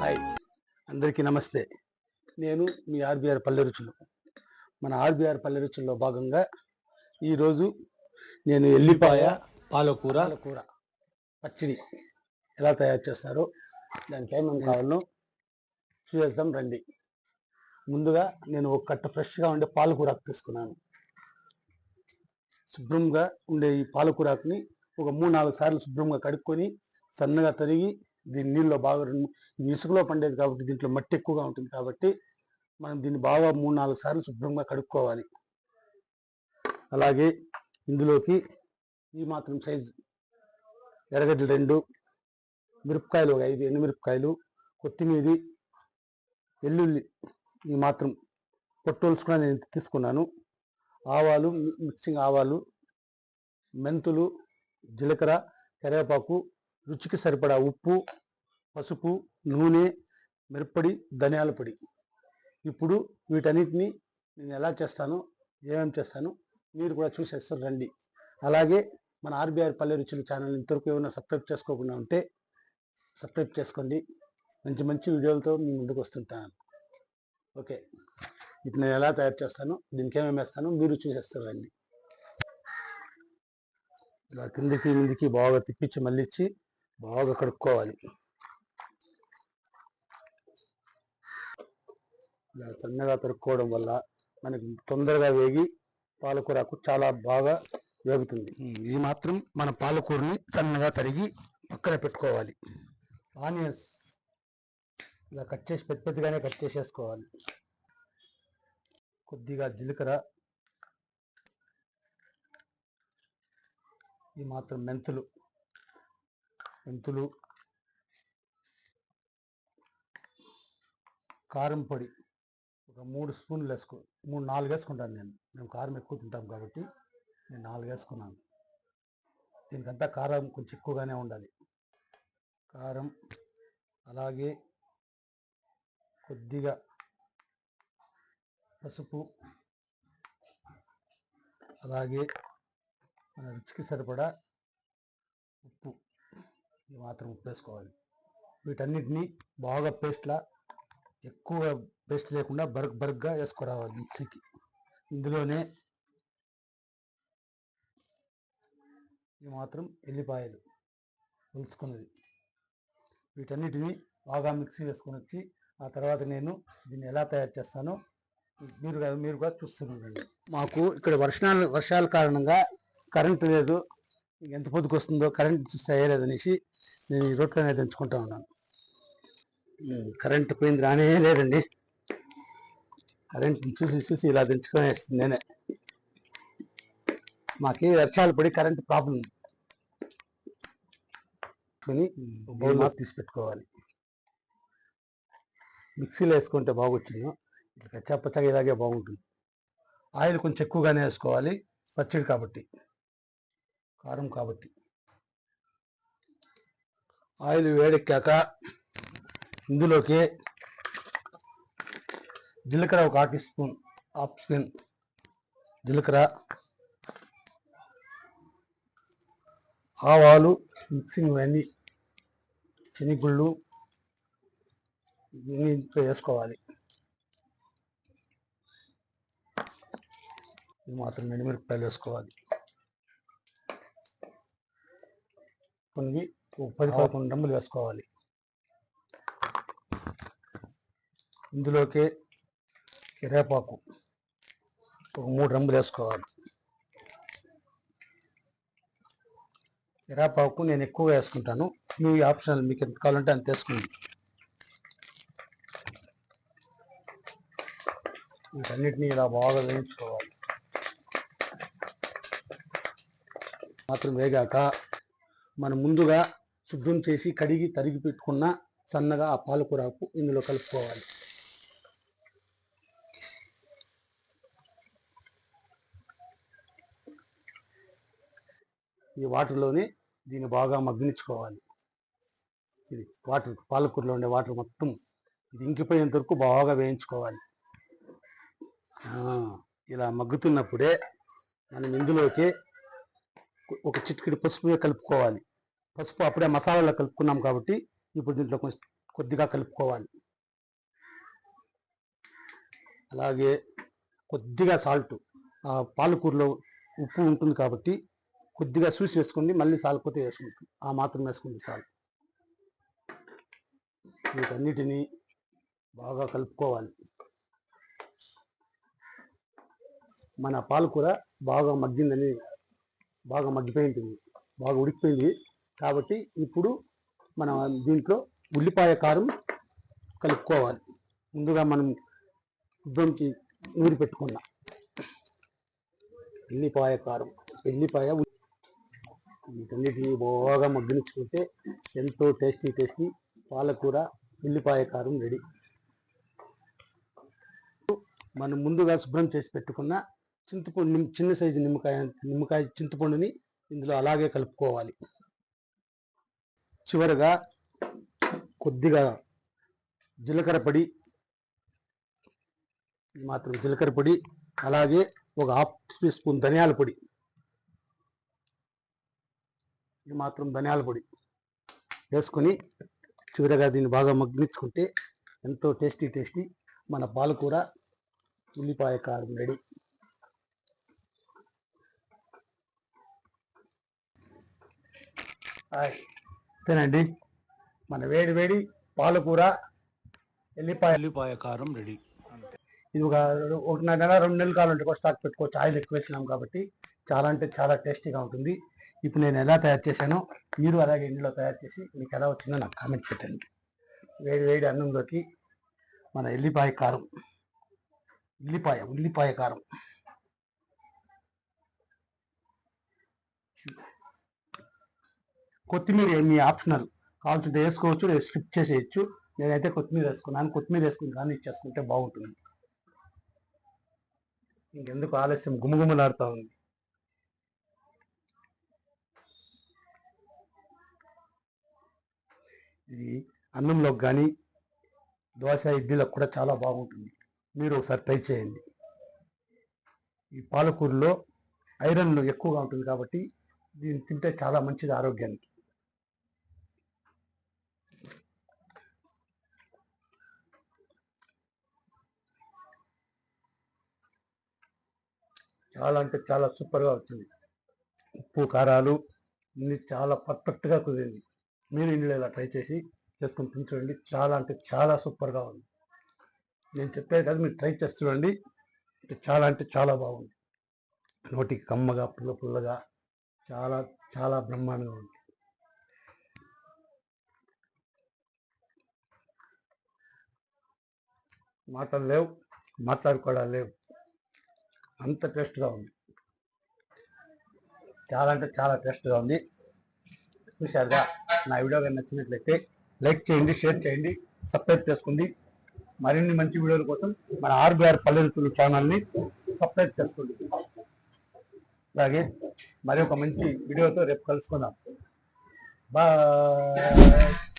Hi, అందరికీ నమస్తే. నేను మీ ఆర్బీఆర్ పల్లె రుచులు. మన ఆర్బీఆర్ పల్లె రుచుల్లో భాగంగా ఈరోజు నేను ఎల్లిపాయ పాలకూర పచ్చడి ఎలా తయారు చేస్తారో దానికి ఏమేమి కావాలో చూసేద్దాం రండి. ముందుగా నేను ఒక కట్ట ఫ్రెష్గా ఉండే పాలకూరాకు తీసుకున్నాను. శుభ్రంగా ఉండే ఈ పాలకూరాకుని ఒక 3-4 సార్లు శుభ్రంగా కడుక్కొని సన్నగా తరిగి దీని నీళ్ళలో బాగా ఇసుకలో పండేది కాబట్టి దీంట్లో మట్టి ఎక్కువగా ఉంటుంది కాబట్టి మనం దీన్ని బాగా 3-4 సార్లు శుభ్రంగా కడుక్కోవాలి. అలాగే ఇందులోకి ఈ మాత్రం సైజు ఎర్రగడ్డలు 2, మిరపకాయలు ఒక 5 ఎండుమిరపకాయలు, కొత్తిమీర, వెల్లుల్లి ఈ మాత్రం పొట్టోల్చుకుని నేను తీసుకున్నాను. ఆవాలు, మిక్సింగ్ ఆవాలు, మెంతులు, జీలకర్ర, కరివేపాకు, రుచికి సరిపడా ఉప్పు, పసుపు, నూనె, మిరప్పొడి, ధనియాల పొడి. ఇప్పుడు వీటన్నిటిని నేను ఎలా చేస్తానో ఏమేమి చేస్తానో మీరు కూడా చూసేస్తారు రండి. అలాగే మన ఆర్బీఆర్ పల్లె రుచుల ఛానల్ ఇంతవరకు ఏమైనా సబ్స్క్రైబ్ చేసుకోకుండా ఉంటే సబ్స్క్రైబ్ చేసుకోండి. మంచి మంచి వీడియోలతో మీ ముందుకు వస్తుంటాను. ఓకే, ఇప్పుడు నేను ఎలా తయారు చేస్తానో దీనికి ఏమేమి వేస్తానో మీరు చూసేస్తారు రండి. ఇలా కిందికి ముందుకి బాగా తిప్పించి మళ్ళిచ్చి బాగా కడుక్కోవాలి. ఇలా సన్నగా తరుక్కోవడం వల్ల మనకి తొందరగా వేగి పాలకూరకు చాలా బాగా వేగుతుంది. ఈ మాత్రం మన పాలకూరని సన్నగా తరిగి పక్కన పెట్టుకోవాలి. ఆనియన్స్ ఇలా కట్ చేసి పెద్దగానే కట్ చేసేసుకోవాలి. కొద్దిగా జీలకర్ర, ఈ మాత్రం మెంతులు, కారం పొడి ఒక 3 స్పూన్లు 4 వేసుకుంటాను. మేము కారం ఎక్కువ తింటాం కాబట్టి నేను 4 వేసుకున్నాను. దీనికంతా కారం కొంచెం ఎక్కువగానే ఉండాలి. కారం, అలాగే కొద్దిగా పసుపు, అలాగే మన రుచికి సరిపడా ఉప్పు, ఈ మాత్రం ఉప్పు వేసుకోవాలి. వీటన్నిటినీ బాగా పేస్ట్లా, ఎక్కువ పేస్ట్ లేకుండా బరగ్గా వేసుకురావాలి మిక్సీకి. ఇందులోనే ఈ మాత్రం ఎల్లిపాయలు పులుసుకున్నది, వీటన్నిటిని బాగా మిక్సీ వేసుకొని వచ్చి ఆ తర్వాత నేను దీన్ని ఎలా తయారు చేస్తానో మీరు కూడా చూస్తున్నారండి. మాకు ఇక్కడ వర్షాల కారణంగా కరెంటు లేదు. ఎంత పొద్దుకు వస్తుందో కరెంట్ చూస్తే అయ్యలేదనేసి నేను ఈ రోడ్లోనే తెంచుకుంటా ఉన్నాను. కరెంటు పోయింది, రానే లేదండి. కరెంట్ చూసి ఇలా తెంచుకొని వేస్తుంది నేనే. మాకి వర్షాలు పడి కరెంటు ప్రాబ్లం కొని బౌల్లో తీసి పెట్టుకోవాలి. మిక్సీలో వేసుకుంటే బాగొచ్చింది, ఇట్లా కచ్చాపచ్చగా ఇలాగే బాగుంటుంది. ఆయిల్ కొంచెం ఎక్కువగానే వేసుకోవాలి, పచ్చడి కాబట్టి, కారం కాబట్టి. ఆయిల్ వేడెక్కాక ఇందులోకి జీలకర్ర ఒక హాఫ్ స్పూన్ జీలకర్ర, ఆవాలు, మిక్సింగ్ ఇవన్నీ, శనగగుళ్ళు ఇవన్నీ వేసుకోవాలి. ఇది మాత్రం ఎండుమిరపకాయలు వేసుకోవాలి. కొన్ని 10-11 డ్రమ్ములు వేసుకోవాలి. ఇందులోకి కరివేపాకు ఒక 3 డ్రమ్ములు వేసుకోవాలి. కరివేపాకు నేను ఎక్కువగా వేసుకుంటాను, మీ ఆప్షనల్, మీకు ఎంత కావాలంటే అంత వేసుకోండి. వీటన్నిటిని ఇలా బాగా వేయించుకోవాలి. మాత్రం వేగాక మనం ముందుగా శుభ్రం చేసి కడిగి తరిగి పెట్టుకున్న సన్నగా ఆ పాలకూరకు ఇందులో కలుపుకోవాలి. ఈ వాటర్లోనే దీన్ని బాగా మగ్గనిచ్చుకోవాలి. ఇది పాలకూరలో ఉండే వాటర్ మొత్తం ఇది ఇంకిపోయేంత వరకు బాగా వేయించుకోవాలి. ఇలా మగ్గుతున్నప్పుడే మనం ఇందులోకి ఒక చిటికెడు పసుపు కలుపుకోవాలి. పసుపు అప్పుడే మసాలాలో కలుపుకున్నాం కాబట్టి ఇప్పుడు దీంట్లో కొద్దిగా కలుపుకోవాలి. అలాగే కొద్దిగా సాల్ట్, ఆ పాలకూరలో ఉప్పు ఉంటుంది కాబట్టి కొద్దిగా చూసి వేసుకోండి, మళ్ళీ సాల్పోతే వేసుకుంటాం, ఆ మాత్రం వేసుకోండి సాల్ట్. వీటన్నిటినీ బాగా కలుపుకోవాలి. మన పాలకూర బాగా మగ్గిందని, బాగా మగ్గిపోయింది, బాగా ఉడికిపోయింది కాబట్టి ఇప్పుడు మనం దీంట్లో ఉల్లిపాయ కారం కలుపుకోవాలి. ముందుగా మనం ఉద్దంకి నూరి పెట్టుకున్నాం ఎల్లిపాయ కారం, వీటన్నిటిని బాగా మగ్గనిచ్చుకుంటే ఎంతో టేస్టీ పాలకూర ఉల్లిపాయ కారం రెడీ. మనం ముందుగా శుభ్రం చేసి పెట్టుకున్న చింతపండు, చిన్న సైజు నిమ్మకాయ చింతపండుని ఇందులో అలాగే కలుపుకోవాలి. చివరగా కొద్దిగా జీలకర్ర పొడి, జీలకర్ర పొడి, అలాగే ఒక హాఫ్ టీ స్పూన్ ధనియాల పొడి, ధనియాల పొడి వేసుకొని చివరగా దీన్ని బాగా మగ్గించుకుంటే ఎంతో టేస్టీ మన పాలకూర ఉల్లిపాయ కారం రెడీ. అంతేనండి, మన వేడి పాలకూర ఎల్లిపాయ కారం రెడీ. ఇది ఒక 1.5 నెల 2 నెలల కాలం స్టాక్ పెట్టుకోవచ్చు. ఆయిల్ ఎక్కువ వేసినాం కాబట్టి చాలా అంటే చాలా టేస్టీగా ఉంటుంది. ఇప్పుడు నేను ఎలా తయారు చేశానో మీరు అలాగే ఇంట్లో తయారు చేసి మీకు ఎలా వచ్చిందో నాకు కామెంట్ పెట్టండి. వేడి అన్నంలోకి మన ఉల్లిపాయ కారం కొత్తిమీర మీ ఆప్షనల్, కావాల్సింటే వేసుకోవచ్చు, స్కిప్ చేసేయచ్చు. నేనైతే కొత్తిమీర వేసుకున్నాను. కొత్తిమీర వేసుకుని కానీ ఇచ్చేసుకుంటే బాగుంటుంది. ఇంకెందుకు ఆలస్యం, గుమగుమలాడుతూ ఉంది. ఇది అన్నంలోకి కానీ దోశ ఇడ్లీలకు కూడా చాలా బాగుంటుంది. మీరు ఒకసారి ట్రై చేయండి. ఈ పాలకూరలో ఐరన్ ఎక్కువగా ఉంటుంది కాబట్టి దీన్ని తింటే చాలా మంచిది ఆరోగ్యానికి. చాలా అంటే చాలా సూపర్గా వచ్చింది. ఉప్పు కారాలు అన్ని చాలా పర్ఫెక్ట్గా కుదిరింది. మీరు ఇంట్లో ఇలా ట్రై చేసి చేసుకొని తిని చూడండి. చాలా అంటే చాలా సూపర్గా ఉంది. నేను చెప్పేది కాదు, మీరు ట్రై చేసి చూడండి. చాలా అంటే చాలా బాగుంది. నోటికి కమ్మగా పుల్లగా చాలా చాలా బ్రహ్మాండంగా ఉంది. మాటలు లేవు, మాట్లాడుకోవడాలు లేవు, అంత టేస్ట్గా ఉంది. చాలా అంటే చాలా టేస్ట్గా ఉంది. చూశారుగా, నా వీడియో కానీ నచ్చినట్లయితే లైక్ చేయండి, షేర్ చేయండి, సబ్స్క్రైబ్ చేసుకోండి. మరిన్ని మంచి వీడియోల కోసం మన ఆర్బిఆర్ పల్లెటూరు ఛానల్ని సబ్స్క్రైబ్ చేసుకోండి. అలాగే మరి ఒక మంచి వీడియోతో రేపు కలుసుకుందాం. బాయ్.